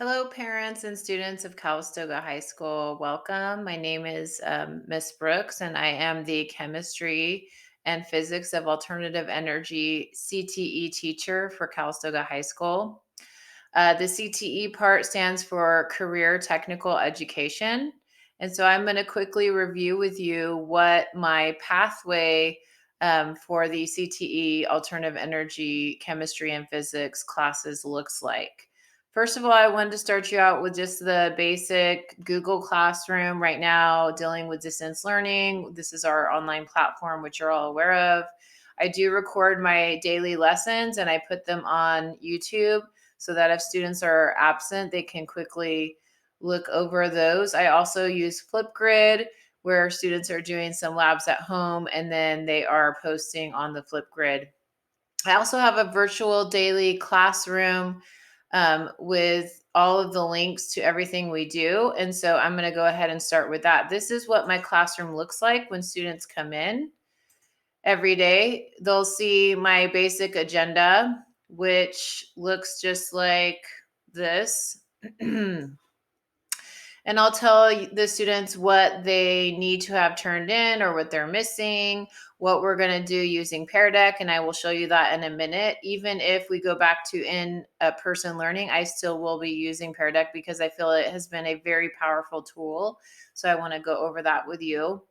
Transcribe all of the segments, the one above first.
Hello, parents and students of Calistoga High School. Welcome. My name is Miss Brooks, and I am the Chemistry and Physics of Alternative Energy CTE teacher for Calistoga High School. The CTE part stands for Career Technical Education. And so I'm going to quickly review with you what my pathway for the CTE Alternative Energy Chemistry and Physics classes looks like. First of all, I wanted to start you out with just the basic Google Classroom right now, dealing with distance learning. This is our online platform, which you're all aware of. I do record my daily lessons and I put them on YouTube so that if students are absent, they can quickly look over those. I also use Flipgrid where students are doing some labs at home and then they are posting on the Flipgrid. I also have a virtual daily classroom with all of the links to everything we do. And so I'm going to go ahead and start with that. This is what my classroom looks like when students come in every day. They'll see my basic agenda, which looks just like this. And I'll tell the students what they need to have turned in or what they're missing, what we're going to do using Pear Deck, and I will show you that in a minute. Even if we go back to in-person learning, I still will be using Pear Deck because I feel it has been a very powerful tool. So I want to go over that with you.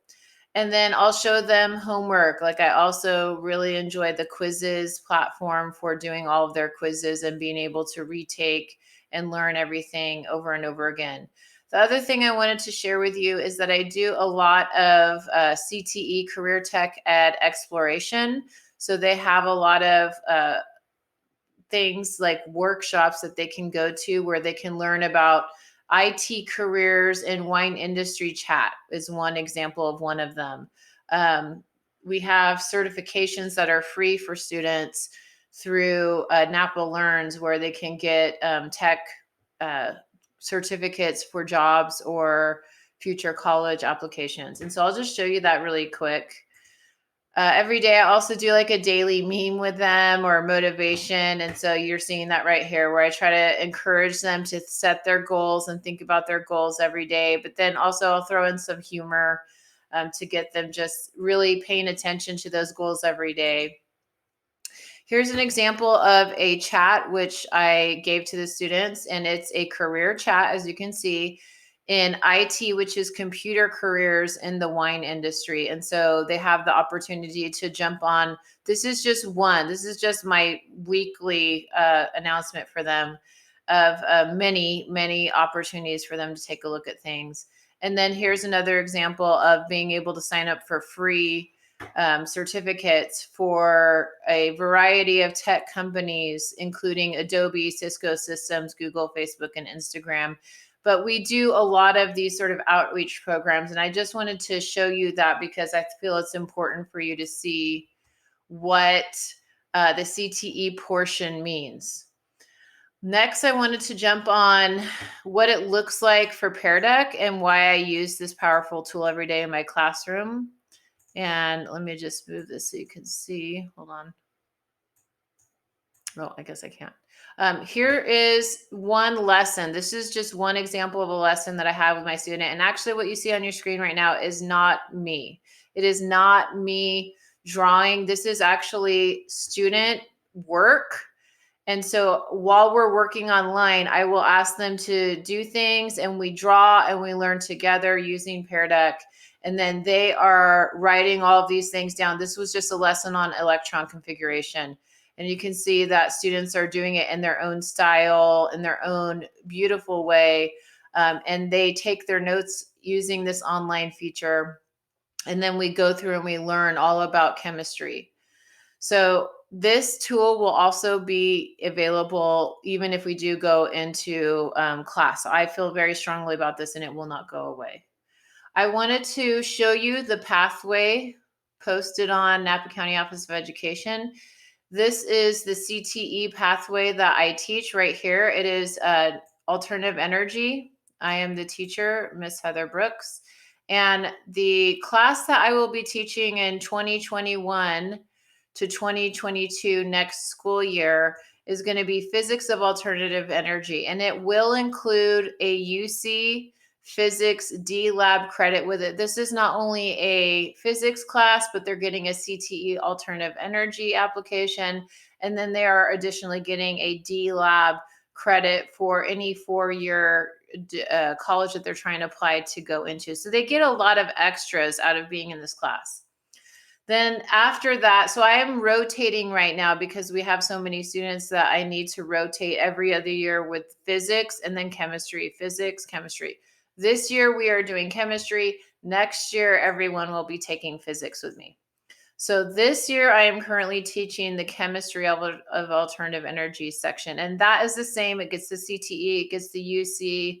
And then I'll show them homework. Like I also really enjoy the quizzes platform for doing all of their quizzes and being able to retake and learn everything over and over again. The other thing I wanted to share with you is that I do a lot of CTE Career Tech Ed exploration. So they have a lot of things like workshops that they can go to where they can learn about IT careers and wine industry chat is one example of one of them. We have certifications that are free for students through Napa Learns where they can get tech uh, certificates for jobs or future college applications. And so I'll just show you that really quick. Every day, I also do like a daily meme with them or motivation. And so you're seeing that right here, where I try to encourage them to set their goals and think about their goals every day. But then also, I'll throw in some humor to get them just really paying attention to those goals every day. Here's an example of a chat which I gave to the students, and it's a career chat, as you can see, in IT, which is computer careers in the wine industry. And so they have the opportunity to jump on. This is just one. This is just my weekly announcement for them of many, many opportunities for them to take a look at things. And then here's another example of being able to sign up for free certificates for a variety of tech companies, including Adobe, Cisco Systems, Google, Facebook, and Instagram. But we do a lot of these sort of outreach programs. And I just wanted to show you that because I feel it's important for you to see what the CTE portion means. Next, I wanted to jump on what it looks like for Pear Deck and why I use this powerful tool every day in my classroom. And let me just move this so you can see. Hold on. Oh, I guess I can't. Here is one lesson. This is just one example of a lesson that I have with my student. And actually, what you see on your screen right now is not me. It is not me drawing. This is actually student work. And so while we're working online, I will ask them to do things and we draw and we learn together using Pear Deck. And then they are writing all of these things down. This was just a lesson on electron configuration. And you can see that students are doing it in their own style, in their own beautiful way. And they take their notes using this online feature. And then we go through and we learn all about chemistry. So this tool will also be available even if we do go into class. So I feel very strongly about this and it will not go away. I wanted to show you the pathway posted on Napa County Office of Education. This is the CTE pathway that I teach right here. It is alternative energy. I am the teacher, Miss Heather Brooks. And the class that I will be teaching in 2021 to 2022 next school year is going to be physics of alternative energy, and it will include a UC physics D lab credit with it. This is not only a physics class, but they're getting a CTE alternative energy application. And then they are additionally getting a D lab credit for any 4-year college that they're trying to apply to go into. So they get a lot of extras out of being in this class. Then after that, so I am rotating right now because we have so many students that I need to rotate every other year with physics and then chemistry, physics, chemistry. This year we are doing chemistry. Next year, everyone will be taking physics with me. So this year I am currently teaching the chemistry of alternative energy section, and that is the same. It gets the CTE, it gets the UC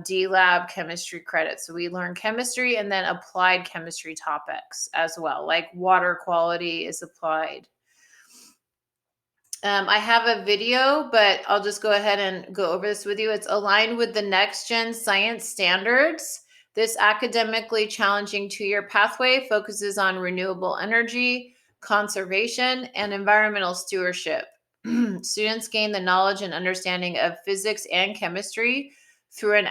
D lab chemistry credit. So we learn chemistry and then applied chemistry topics as well, like water quality is applied. I have a video, but I'll just go ahead and go over this with you. It's aligned with the next gen science standards. This academically challenging 2-year pathway focuses on renewable energy, conservation, and environmental stewardship. Students gain the knowledge and understanding of physics and chemistry through an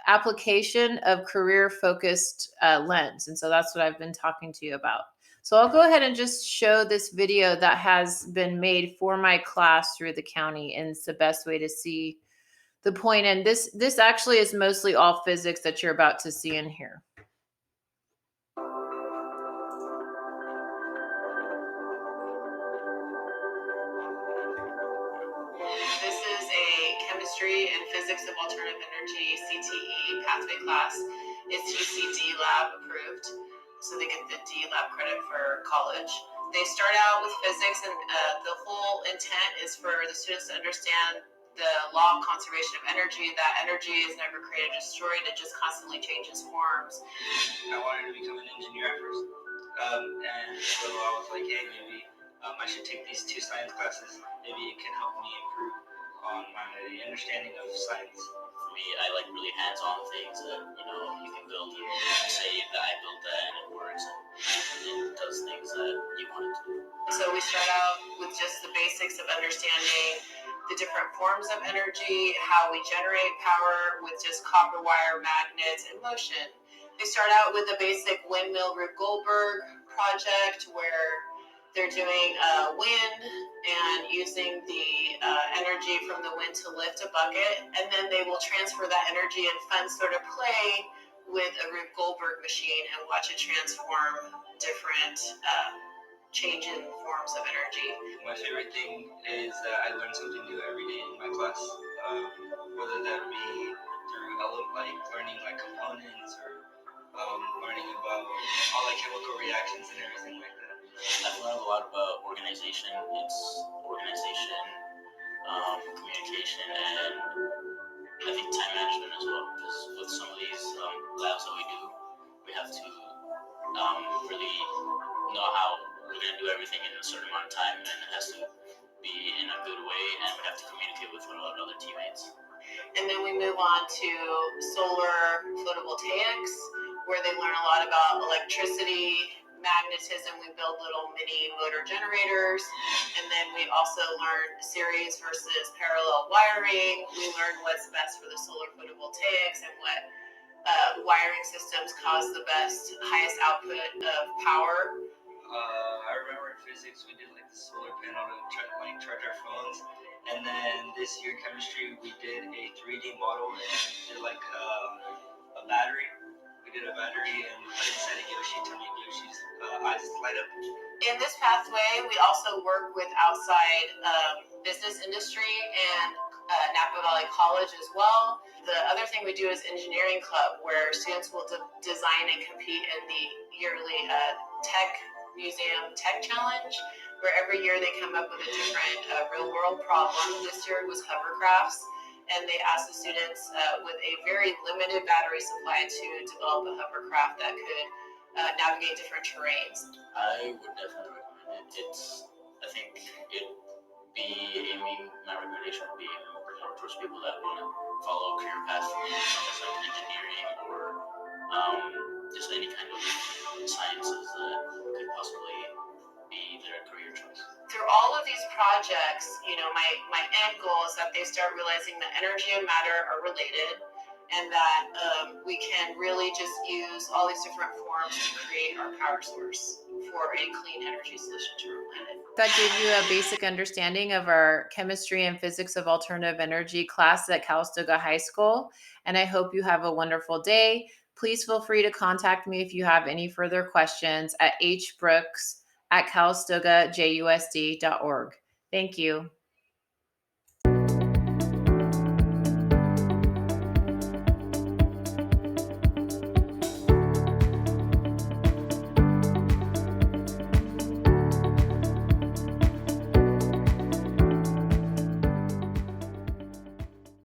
application of career focused lens. And so that's what I've been talking to you about. So I'll go ahead and just show this video that has been made for my class through the county, and it's the best way to see the point. And this actually is mostly all physics that you're about to see in here. This is a chemistry and physics of alternative energy CTE pathway class. It's UCD lab approved, so they get the D lab credit for college. They start out with physics, and the whole intent is for the students to understand the law of conservation of energy, that energy is never created or destroyed, it just constantly changes forms. I wanted to become an engineer at first, and so I was like, hey, maybe I should take these 2 science classes. Maybe it can help me improve on my understanding of science. For me, I like really hands-on things that you can build. You say that I built that and it works and it does things that you want it to do. So we start out with just the basics of understanding the different forms of energy, how we generate power with just copper wire, magnets, and motion. They start out with a basic windmill Rube Goldberg project where they're doing wind and using the energy from the wind to lift a bucket, and then they will transfer that energy in fun sort of play with a Rube Goldberg machine and watch it transform different changing forms of energy. My favorite thing is that I learn something new every day in my class, whether that be through learning components or learning about all chemical reactions and everything like that. I've learned a lot about organization. It's organization, communication, and I think time management as well. Because with some of these labs that we do, we have to really know how we're going to do everything in a certain amount of time, and it has to be in a good way, and we have to communicate with our other teammates. And then we move on to solar photovoltaics, where they learn a lot about electricity, magnetism. We build little mini motor generators, and then we also learn series versus parallel wiring. We learn what's best for the solar photovoltaics and what wiring systems cause the highest output of power. I remember in physics we did the solar panel to charge our phones, and then this year chemistry we did a 3D model and did a battery. We did a battery and we put inside a Yoshi to make Yoshi's eyes light up. In this pathway, we also work with outside business industry and Napa Valley College as well. The other thing we do is engineering club, where students will design and compete in the yearly tech museum tech challenge, where every year they come up with a different real world problem. This year it was hovercrafts, and they asked the students with a very limited battery supply to develop a hovercraft that could navigate different terrains. I would definitely recommend it. I think my recommendation would be more towards people that want to follow a career path, such as engineering or just any kind of sciences that could possibly be their career choice. through all of these projects, my end goal is that they start realizing that energy and matter are related, and that we can really just use all these different forms to create our power source for a clean energy solution to our planet. That gave you a basic understanding of our chemistry and physics of alternative energy class at Calistoga High School, and I hope you have a wonderful day. Please feel free to contact me if you have any further questions at hbrooks@calistogajusd.org. Thank you.